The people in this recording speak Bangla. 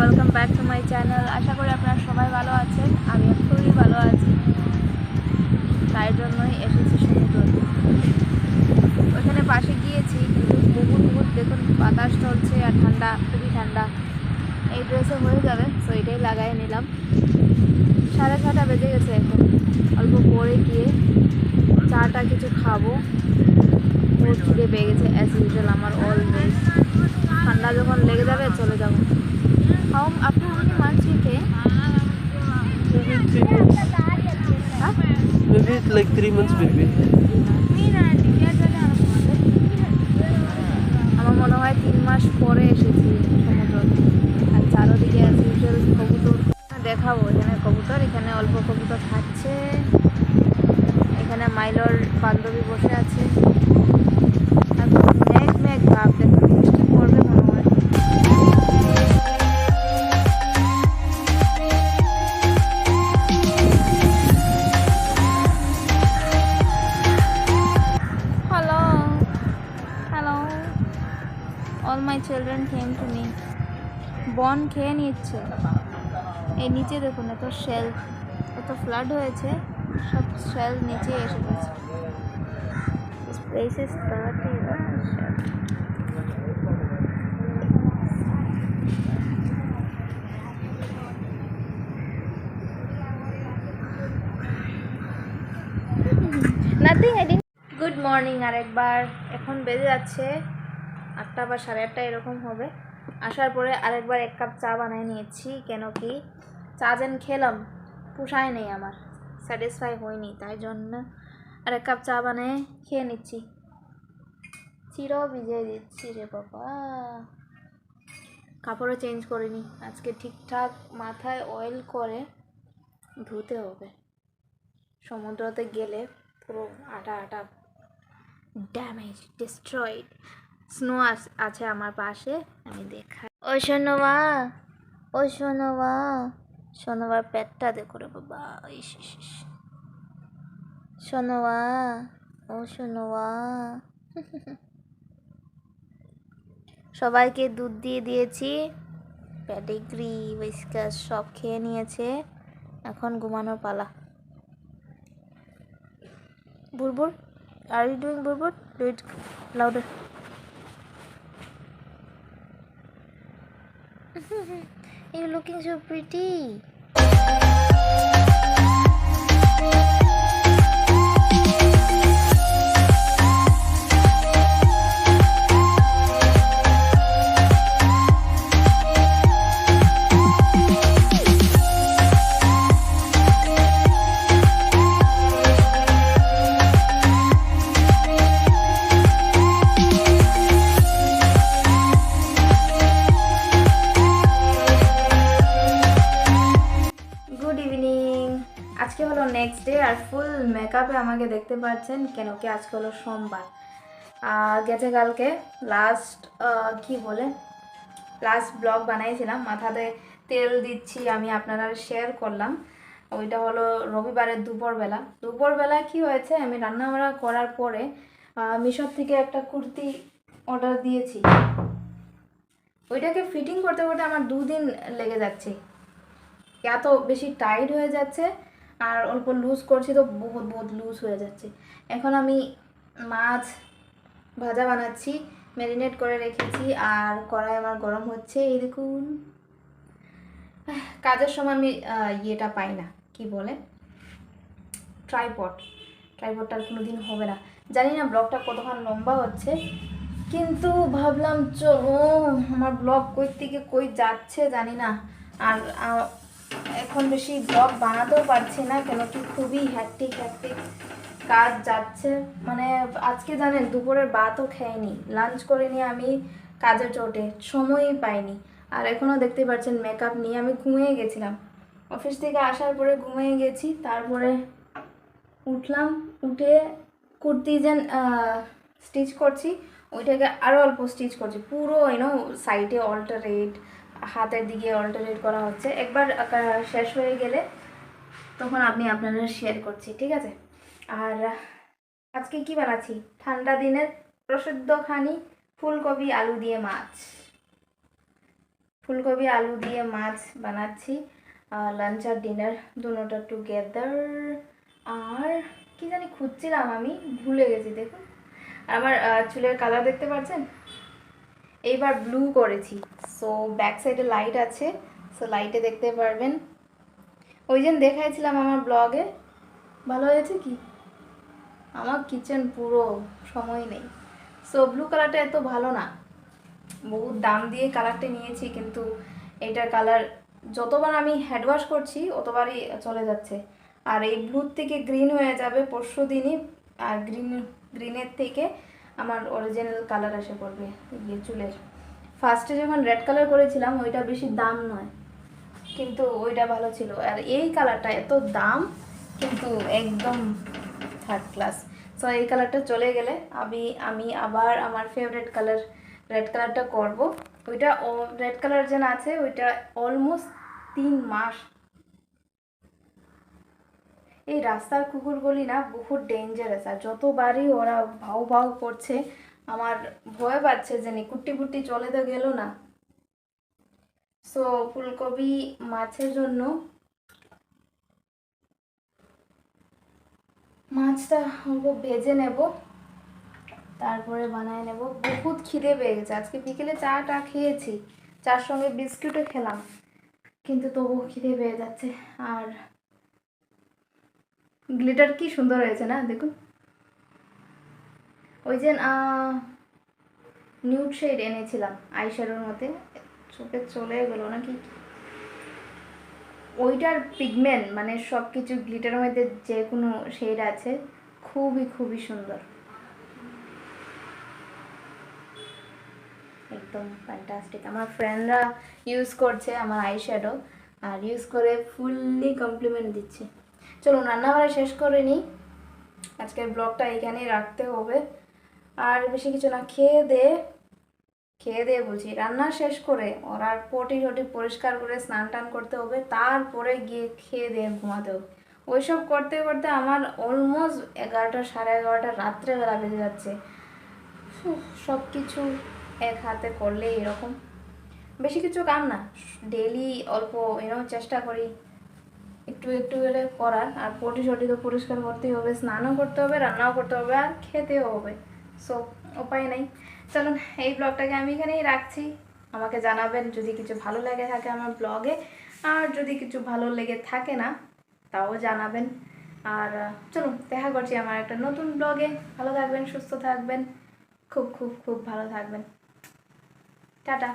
Welcome back to my channel. আশা করি আপনারা সবাই ভালো আছেন। আমিও খুবই ভালো আছি, তাই জন্যই এসেছি সমুদ্রতে। ওইখানে পাশে গিয়েছি, কিন্তু বহুত দেখুন বাতাস চলছে আর ঠান্ডা, খুবই ঠান্ডা। এই ড্রেসে হয়ে যাবে, তো এটাই লাগাই নিলাম। 6:30 বেজে গেছে এখন। অল্প পরে গিয়ে চাটা কিছু খাবো। বহুত খিদে পেয়ে গেছে অ্যাজ ইউজুয়াল, আমার অলওয়েজ। ঠান্ডা যখন লেগে যাবে চলে যাবো। After how many months you came? Maybe 3 months. Huh? Maybe like 3 months, maybe. আমার মনে হয় 3 মাস পরে এসেছি সমুদ্র। আর চারোদিকে আছে ইউজুয়াল কবুতর। দেখাবো এখানে কবুতর, এখানে অল্প কবুতর খাচ্ছে। এখানে মাইলর বান্ধবী বসে আছে। আর মেঘ ভাব, দেখুন বৃষ্টি পড়বে মনে হয়। Hello. All my children came to me. বন খেয়ে নিচ্ছে। এই নিচে দেখুন এত শেল, এত ফ্লাড হয়েছে, সব শেল নিচে এসে গেছে। This place is dirty. Nothing, I didn't. Good morning আরেকবার। এখন বেজে যাচ্ছে 8টা বা 8:30 এরকম হবে। আসার পরে আরেকবার 1 কাপ চা বানিয়ে নিয়েছি, কেন কি চা যেন খেলাম পোষায় নেই, আমার স্যাটিসফাই হয়নি, তাই জন্য আর 1 কাপ চা বানিয়ে খেয়ে নিচ্ছি। চিরও ভিজিয়ে দিচ্ছি রে বাবা। কাপড়ও চেঞ্জ করিনি আজকে, ঠিকঠাক মাথায় অয়েল করে ধুতে হবে। সমুদ্রতে গেলে পুরো আটা ড্যামেজ, ডিস্ট্রয়েড। স্নো আছে আমার পাশে, আমি দেখাই। ওই সোনোবার পেটটা দেখো রে বাবা। সোনোয়া, ও সোনোয়া। সবাইকে দুধ দিয়ে দিয়েছি, প্যাডিগ্রি উইস্কাস সব খেয়ে নিয়েছে। এখন ঘুমানোর পালা। বুরবুর, are you doing burbur? Do it louder. You're looking so pretty. আজকে হলো নেক্সট ডে, আর ফুল মেকআপে আমাকে দেখতে পাচ্ছেন, কেন কি আজকে হলো সোমবার। আর গেছে কালকে লাস্ট ব্লগ বানাইছিলাম, মাথাতে তেল দিচ্ছি আমি, আপনারা শেয়ার করলাম। ওইটা হলো রবিবারের দুপুরবেলা কি হয়েছে, আমি রান্নাবাড়া করার পরে মিশো থেকে একটা কুর্তি অর্ডার দিয়েছি। ওইটাকে ফিটিং করতে করতে আমার 2 দিন লেগে যাচ্ছে, এত বেশি টাইট হয়ে যাচ্ছে। আর অল্প লুজ করছি তো বহুত লুজ হয়ে যাচ্ছে। এখন আমি মাছ ভাজা বানাচ্ছি, ম্যারিনেট করে রেখেছি, আর কড়াই আমার গরম হচ্ছে। এই দেখুন, কাজের সময় আমি ইয়েটা পাই না, কি বলে, ট্রাইপডটা কোনোদিন হবে না। জানি না ব্লগটা কতক্ষণ লম্বা হচ্ছে, কিন্তু ভাবলাম চলো, আমার ব্লগ কই থেকে কই যাচ্ছে জানি না। আর এখন বেশি ব্লগ বানাতেও পারছি না, কেন কি খুবই হ্যাকটিক কাজ যাচ্ছে। মানে আজকে জানেন দুপুরের ভাতও খাইনি, লাঞ্চ করিনি আমি, কাজের চোটে সময়ই পাইনি। আর এখনও দেখতে পাচ্ছেন মেকআপ নিয়ে আমি ঘুমিয়ে গেছিলাম, অফিস থেকে আসার পরে ঘুমিয়ে গেছি। তারপরে উঠলাম, উঠে কুর্তি যেন স্টিচ করছি, ওইটাকে আরও অল্প স্টিচ করছি, পুরো সাইডে অল্টারেট, হাতের দিকে অল্টারেট করা হচ্ছে। একবার শেষ হয়ে গেলে তখন আপনারা শেয়ার করছি, ঠিক আছে। আর আজকে কি বানাচ্ছি, ঠান্ডা দিনের প্রসিদ্ধ খানি ফুলকপি আলু দিয়ে মাছ। ফুলকপি আলু দিয়ে মাছ বানাচ্ছি, লাঞ্চ আর ডিনার দুটোটা টুগেদার। আর কি জানি খুঁজছিলাম, আমি ভুলে গেছি। দেখুন আমার চুলের কালার দেখতে পাচ্ছেন, এইবার ব্লু করেছি। সো ব্যাক সাইডে লাইট আছে, সো লাইটে দেখতে পারবেন। ওই দিন দেখাইছিলাম আমার ব্লগে, ভালো হয়েছে কি? আমার কিচেন পুরো সময় নেই। সো ব্লু কালারটা এত ভালো না, বহুত দাম দিয়ে কালারটা নিয়েছি, কিন্তু এইটার কালার যতবার আমি হেড ওয়াশ করছি অতবারই চলে যাচ্ছে। আর এই ব্লুর থেকে গ্রিন হয়ে যাবে পরশু দিনই, আর গ্রিনের থেকে আমার অরিজিনাল কালার এসে পড়বে ইয়ে চুলের। ফার্স্টে যখন রেড কালার করেছিলাম ওইটা বেশি দাম নয়, কিন্তু ওইটা ভালো ছিল। আর এই কালারটা এত দাম, কিন্তু একদম থার্ড ক্লাস। সো এই কালারটা চলে গেলে আমি আবার আমার ফেভারিট কালার রেড কালারটা করব। ওইটা রেড কালার যেন আছে ওইটা অলমোস্ট 3 মাস। এই রাস্তার কুকুরগুলি না বহুত ডেঞ্জারাস, আর যতবারই ওরা ভাউ ভাউ করছে আমার ভয় পাচ্ছে যে কুট্টি ফুট্টি চলে তো গেল না। সো ফুলকপি মাছের জন্য মাছটা অল্প ভেজে নেব, তারপরে বানায় নেব। বহুত খিদে পেয়ে গেছে, আজকে বিকেলে চাটা খেয়েছি, চার সঙ্গে বিস্কুটও খেলাম, কিন্তু তবুও খিদে পেয়ে যাচ্ছে। আর গ্লিটার কি সুন্দর হয়েছে না, দেখুন। ওই যে নিউড শেড এনেছিলাম আইশ্যাডোর মধ্যে, চোখে চলে গেল নাকি, ওইটার পিগমেন্ট মানে সব কিছু গ্লিটারের মধ্যে যে কোনো শেড আছে, খুবই খুবই সুন্দর, একদম ফ্যান্টাস্টিক। আমার ফ্রেন্ডরা ইউজ করছে আমার আইশ্যাডো, আর ইউজ করে ফুললি কমপ্লিমেন্ট দিচ্ছে। চলুন রান্নাবাড়া শেষ করে নিই, আজকের ব্লগটা এখানেই রাখতে হবে। আর বেশি কিছু না, খেয়ে দে বলছি, রান্না শেষ করে ওরা পটি টটি পরিষ্কার করে স্নান টান করতে হবে, তারপরে গিয়ে খেয়ে দিয়ে ঘুমাতে হবে। ওইসব করতে করতে আমার অলমোস্ট 11টা 11:30 রাত্রেবেলা বেজে যাচ্ছে। সব কিছু এক হাতে করলে এরকম, বেশি কিছু কাম না, ডেলি অল্প চেষ্টা করি একটু একটু করে করার। আর পটি শটি তো পরিষ্কার করতেই হবে, স্নানও করতে হবে, রান্নাও করতে হবে, আর খেতেও হবে। সো উপায় নেই। চলুন এই ব্লগটাকে আমি এখানেই রাখছি। আমাকে জানাবেন যদি কিছু ভালো লেগে থাকে আমার ব্লগে, আর যদি কিছু ভালো লেগে থাকে না তাও জানাবেন। আর চলুন দেখা করছি আমার একটা নতুন ব্লগে। ভালো থাকবেন, সুস্থ থাকবেন, খুব খুব খুব ভালো থাকবেন। টাটা।